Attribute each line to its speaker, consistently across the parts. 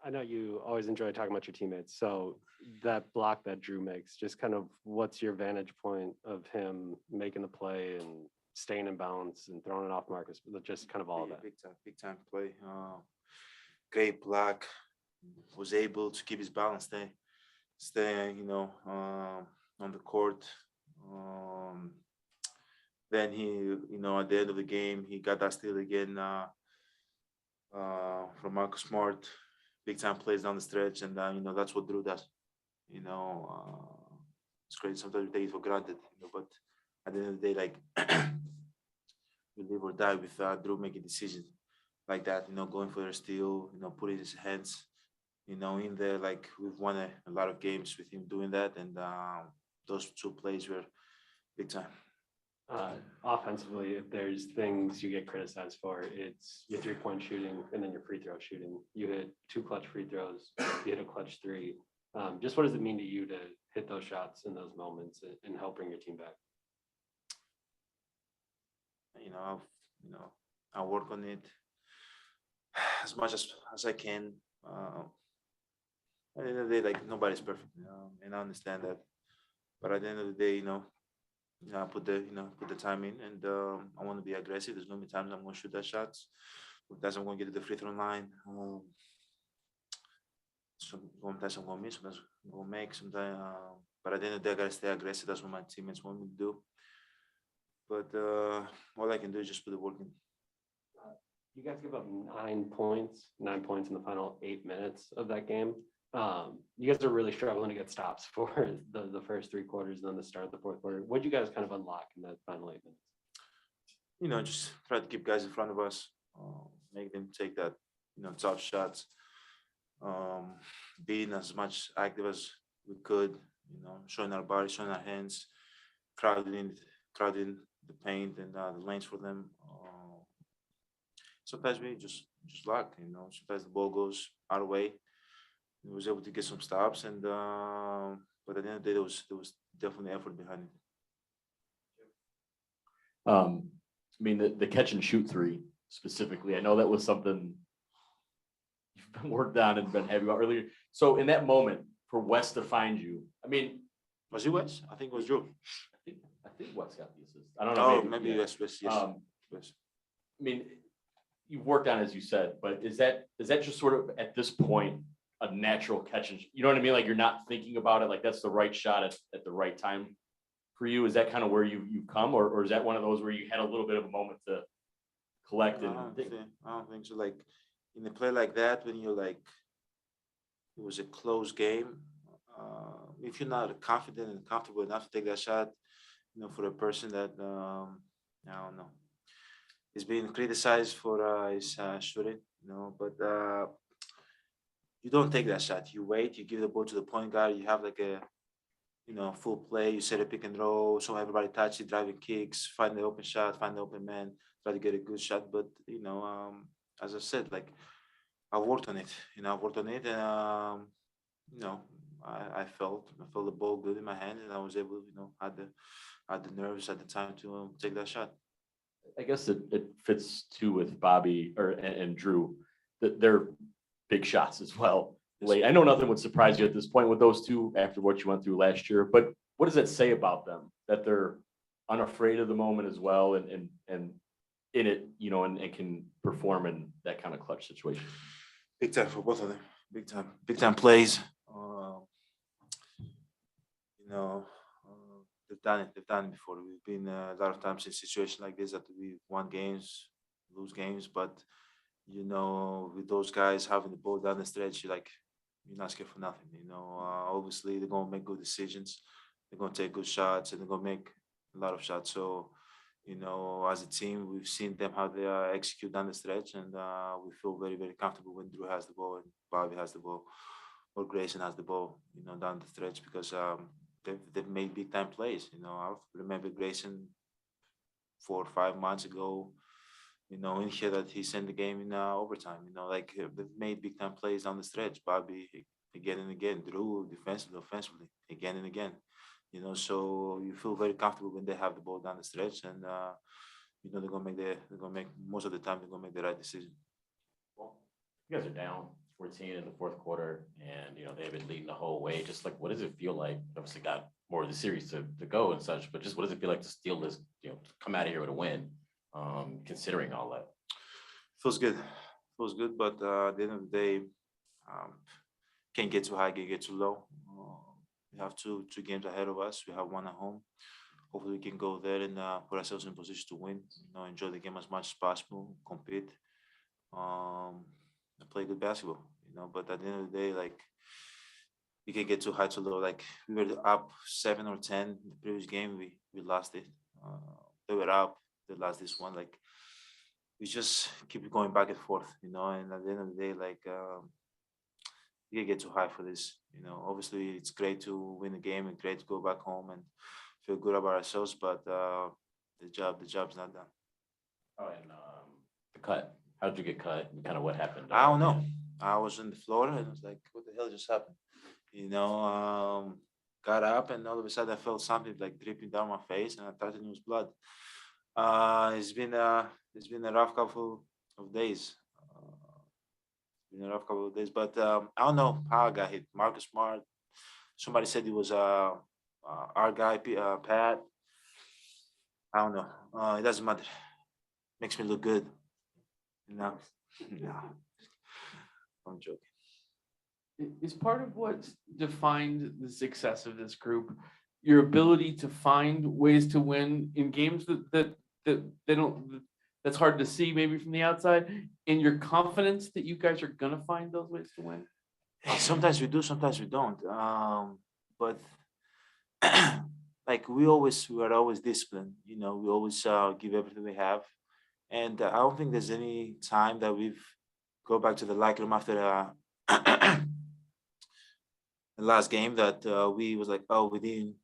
Speaker 1: I know you always enjoy talking about your teammates. So that block that Drew makes, just kind of what's your vantage point of him making the play and staying in bounds and throwing it off Marcus, but just kind of all of that.
Speaker 2: Big time play. Great block. Was able to keep his balance, stay, on the court. Um, then he, at the end of the game, he got that steal again from Marcus Smart. Big time plays down the stretch, and that's what Drew does. It's great. Sometimes we take it for granted, but at the end of the day, like we live or die with Drew making decisions like that. Going for a steal. Putting his hands. In there. Like we've won a lot of games with him doing that, and those two plays were big time.
Speaker 1: Offensively, if there's things you get criticized for, it's your 3-point shooting and then your free throw shooting. You hit 2 clutch free throws, you hit a clutch 3. Just what does it mean to you to hit those shots in those moments and help bring your team back?
Speaker 2: I work on it as much as I can. At the end of the day, like nobody's perfect, and I understand that. But at the end of the day, I put the time in, and I want to be aggressive. There's no many times I'm going to shoot that shots. Sometimes I'm going to get to the free throw line. Sometimes I'm going to miss. Sometimes I'm going to make. Sometimes, but at the end of the day, I got to stay aggressive. That's what my teammates want me to do. But all I can do is just put the work in.
Speaker 1: You guys give up 9 points in the final 8 minutes of that game. You guys are really struggling to get stops for the first 3 quarters and then the start of the fourth quarter. What did you guys kind of unlock in that final 8 minutes?
Speaker 2: Just try to keep guys in front of us, make them take that, tough shots, being as much active as we could, showing our bodies, showing our hands, crowding the paint and the lanes for them. Sometimes we just luck, sometimes the ball goes our way. He was able to get some stops, and but at the end of the day, there was definitely effort behind it.
Speaker 3: I mean, the catch and shoot 3 specifically. I know that was something you've been worked on and been heavy about earlier. So in that moment, for Wes to find you, I mean,
Speaker 2: was it Wes? I think it was Drew.
Speaker 3: I think Wes got the assist. I don't know.
Speaker 2: Maybe Wes. Yes.
Speaker 3: Wes. I mean, you've worked on, as you said, but is that just sort of at this point a natural catch and you know what I mean? Like you're not thinking about it, like that's the right shot at the right time for you. Is that kind of where you've come, or is that one of those where you had a little bit of a moment to collect and
Speaker 2: I don't think so. Like in a play like that, when you're like it was a close game, if you're not confident and comfortable enough to take that shot, for a person that I don't know is being criticized for his shooting, but you don't take that shot. You wait. You give the ball to the point guard. You have like a, full play. You set a pick and roll. So everybody touch it, driving kicks, find the open shot, find the open man, try to get a good shot. But as I said, like I worked on it. I've worked on it, and I felt the ball good in my hand, and I was able, had the nerves at the time to take that shot.
Speaker 3: I guess it fits too with Bobby and Drew. They're big shots as well. Late. I know nothing would surprise you at this point with those two after what you went through last year, but what does that say about them that they're unafraid of the moment as well and in it, and can perform in that kind of clutch situation?
Speaker 2: Big time for both of them. Big time plays. They've done it before. We've been a lot of times in situations like this that we won games, lose games, but with those guys having the ball down the stretch, you're not scared for nothing. Obviously they're gonna make good decisions, they're gonna take good shots, and they're gonna make a lot of shots. So, as a team, we've seen them how they execute down the stretch, and we feel very, very comfortable when Drew has the ball and Bobby has the ball, or Grayson has the ball, down the stretch, because they've made big time plays. I remember Grayson 4 or 5 months ago. In here that he sent the game in overtime. They've made big time plays on the stretch. Bobby again and again. Drew defensively, offensively, again and again. So you feel very comfortable when they have the ball down the stretch, and they're gonna make most of the time they're gonna make the right decision.
Speaker 3: Well, you guys are down 14 in the fourth quarter, and they've been leading the whole way. Just like, what does it feel like? Obviously, got more of the series to go and such, but just what does it feel like to steal this? Come out of here with a win, considering all that.
Speaker 2: Feels good, but at the end of the day, can't get too high, can't get too low. We have two games ahead of us. We have one at home. Hopefully, we can go there and put ourselves in position to win. Enjoy the game as much as possible, compete, and play good basketball. But at the end of the day, like, you can get too high, too low. Like, we were up 7 or 10 the previous game. We lost it. They were up. They lost this one. Like, we just keep going back and forth. And at the end of the day, like, you can get too high for this. Obviously, it's great to win the game and great to go back home and feel good about ourselves. But the job's not done.
Speaker 3: Oh, and the cut. How did you get cut? And kind of what happened?
Speaker 2: I don't know. I was on the floor and I was like, what the hell just happened? Got up and all of a sudden I felt something like dripping down my face and I thought it was blood. It's been a rough couple of days. But I don't know how I got hit. Marcus Smart. Somebody said it was our guy, Pat. I don't know. It doesn't matter. Makes me look good. No. I'm joking.
Speaker 4: Is part of what defined the success of this group your ability to find ways to win in games that they don't, that's hard to see maybe from the outside, and your confidence that you guys are gonna find those ways to win?
Speaker 2: Sometimes we do, sometimes we don't. But like we are always disciplined. We always give everything we have, and I don't think there's any time that we've go back to the locker room after the last game that we was like, oh, we didn't,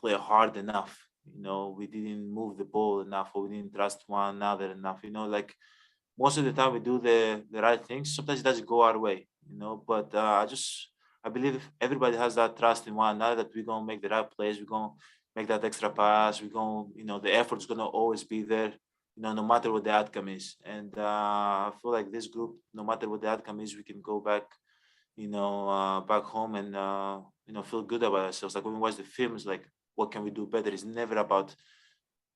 Speaker 2: play hard enough. We didn't move the ball enough, or we didn't trust one another enough. Like most of the time we do the right things. Sometimes it doesn't go our way, But I believe if everybody has that trust in one another that we're gonna make the right plays, we're gonna make that extra pass, we're gonna, the effort's gonna always be there, no matter what the outcome is. And I feel like this group, no matter what the outcome is, we can go back, back home and feel good about ourselves. Like when we watch the films, like what can we do better? It's never about,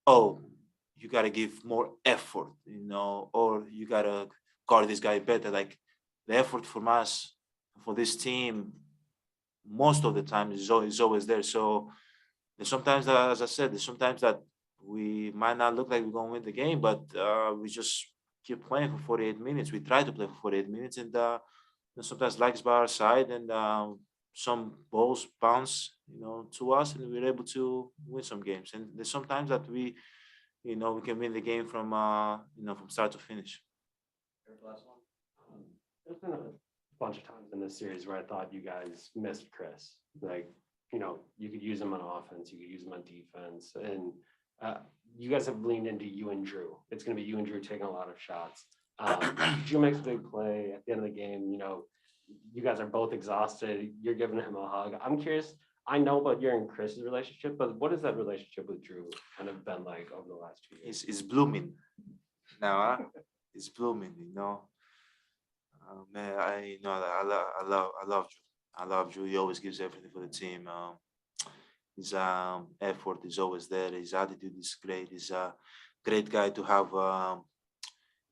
Speaker 2: oh, you gotta give more effort, or you gotta guard this guy better. Like the effort from us, for this team, most of the time is always there. So there's sometimes that, as I said, there's sometimes that we might not look like we're gonna win the game, but we just keep playing for 48 minutes. We try to play for 48 minutes, and sometimes luck's by our side, and some balls bounce, to us, and we're able to win some games. And there's sometimes that we can win the game from from start to finish.
Speaker 1: There's been a bunch of times in this series where I thought you guys missed Chris. Like, you could use him on offense, you could use him on defense, and you guys have leaned into you and Drew. It's going to be you and Drew taking a lot of shots. Drew makes a big play at the end of the game. You guys are both exhausted. You're giving him a hug. I'm curious. I know about your and Chris's relationship, but what has that relationship with Drew kind of been like over the last 2 years?
Speaker 2: It's blooming now. It's blooming. Man, I love Drew. I love Drew. He always gives everything for the team. His effort is always there. His attitude is great. He's a great guy to have.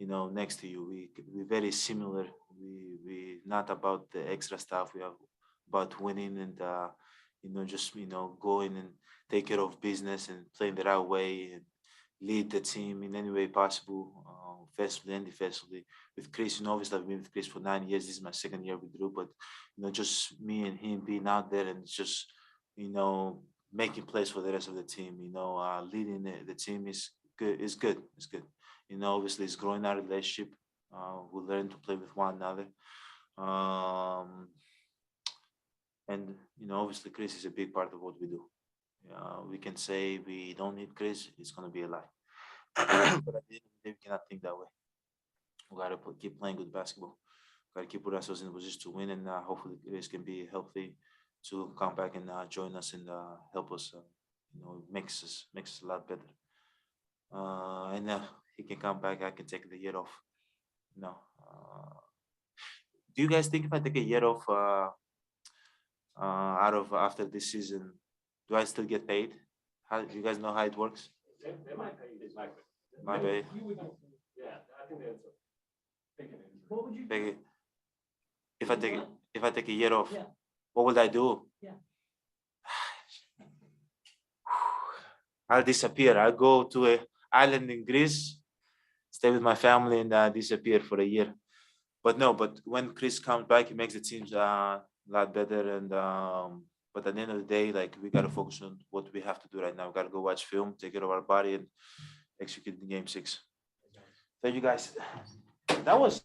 Speaker 2: Next to you. We're very similar. We not about the extra stuff. We are about winning and just going and take care of business and playing the right way and lead the team in any way possible, offensively and defensively. With Chris, obviously I've been with Chris for 9 years. This is my second year with Drew, but just me and him being out there and just making plays for the rest of the team. Leading the team is good. It's good. Obviously it's growing our relationship. We learn to play with one another. And obviously Chris is a big part of what we do. We can say we don't need Chris, it's gonna be a lie. But at the end of the day, we cannot think that way. We gotta keep playing good basketball. We gotta keep putting ourselves in a position to win, and hopefully Chris can be healthy to come back and join us and help us. Makes us a lot better. And he can come back. I can take the year off. do you guys think if I take a year off out of after this season, do I still get paid? How do you guys know how it works?
Speaker 1: They might pay you,
Speaker 2: My pay.
Speaker 1: Yeah, I think that's thinking.
Speaker 5: What would you do?
Speaker 2: Take it- if I take a year off,
Speaker 5: Yeah.
Speaker 2: what would I do?
Speaker 5: Yeah.
Speaker 2: I'll disappear. I'll go to a island in Greece, stay with my family, and disappear for a year. But no, but when Chris comes back, he makes the teams a lot better. And but at the end of the day, like we gotta focus on what we have to do right now. We gotta go watch film, take care of our body, and execute the game 6. Thank you guys. That was